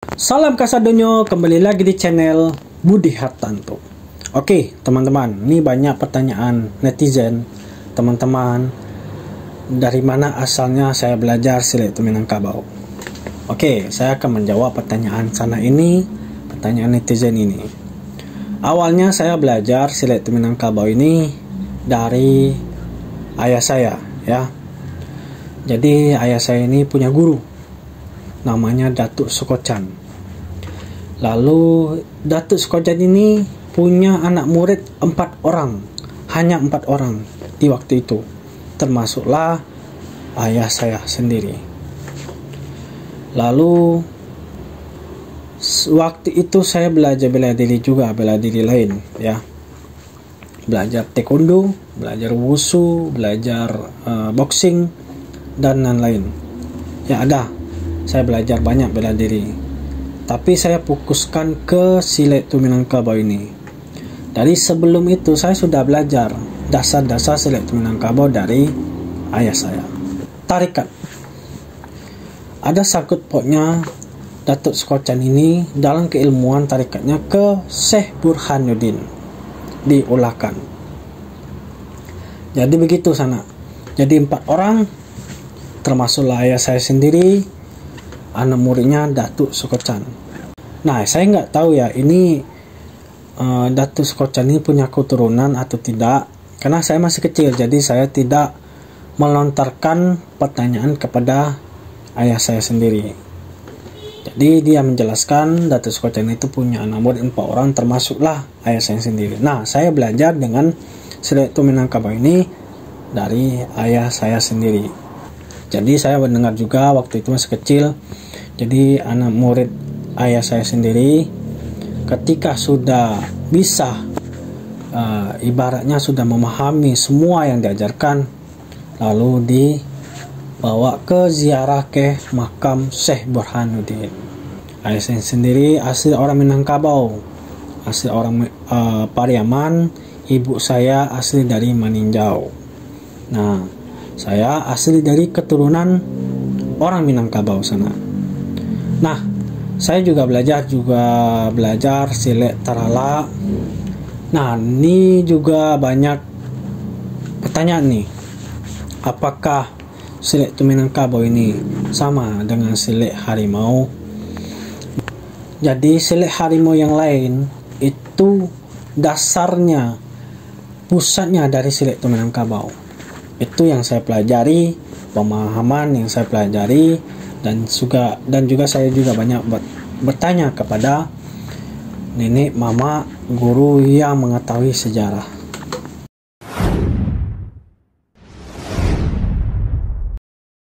Salam Kasadonyo, kembali lagi di channel Budi Hartanto. Oke teman-teman, ini banyak pertanyaan netizen. Teman-teman, dari mana asalnya saya belajar silat tu Minangkabau? Oke, saya akan menjawab pertanyaan pertanyaan netizen ini. Awalnya saya belajar silat tu Minangkabau ini dari ayah saya, ya. Jadi ayah saya ini punya guru, namanya Datuk Sukocan. Lalu Datuk Sukocan ini punya anak murid 4 orang, hanya 4 orang di waktu itu, termasuklah ayah saya sendiri. Lalu waktu itu saya belajar bela diri juga, bela diri lain, ya. Belajar taekwondo, belajar wushu, belajar boxing dan lain-lain. Ya ada, saya belajar banyak bela diri. Tapi saya fokuskan ke silat tu Minangkabau ini. Dari sebelum itu saya sudah belajar dasar-dasar silat tu Minangkabau dari ayah saya. Tarikat. Ada sangkut pautnya Datuk Sukocan ini dalam keilmuan tarikatnya ke Syekh Burhanuddin di Ulakan. Jadi begitu sana. Jadi 4 orang, termasuklah ayah saya sendiri, anak muridnya Datuk Sukocan. Nah, saya nggak tahu ya ini Datuk Sukocan ini punya keturunan atau tidak, karena saya masih kecil, jadi saya tidak melontarkan pertanyaan kepada ayah saya sendiri. Jadi dia menjelaskan Datuk Sukocan itu punya anak murid 4 orang, termasuklah ayah saya sendiri. Nah, saya belajar dengan silat tu Minangkabau ini dari ayah saya sendiri. Jadi saya mendengar juga waktu itu masih kecil. Jadi anak murid ayah saya sendiri ketika sudah bisa ibaratnya sudah memahami semua yang diajarkan, lalu dibawa ke ziarah ke makam Syekh Burhanuddin. Ayah saya sendiri asli orang Minangkabau, asli orang Pariaman. Ibu saya asli dari Maninjau. Nah, saya asli dari keturunan orang Minangkabau sana. Nah, saya juga belajar silat tarala. Nah, ini juga banyak pertanyaan nih. Apakah silat tu Minangkabau ini sama dengan silat harimau? Jadi silat harimau yang lain itu dasarnya, pusatnya dari silat tu Minangkabau. Itu yang saya pelajari, pemahaman yang saya pelajari, dan juga saya juga banyak bertanya kepada nenek, mama, guru yang mengetahui sejarah.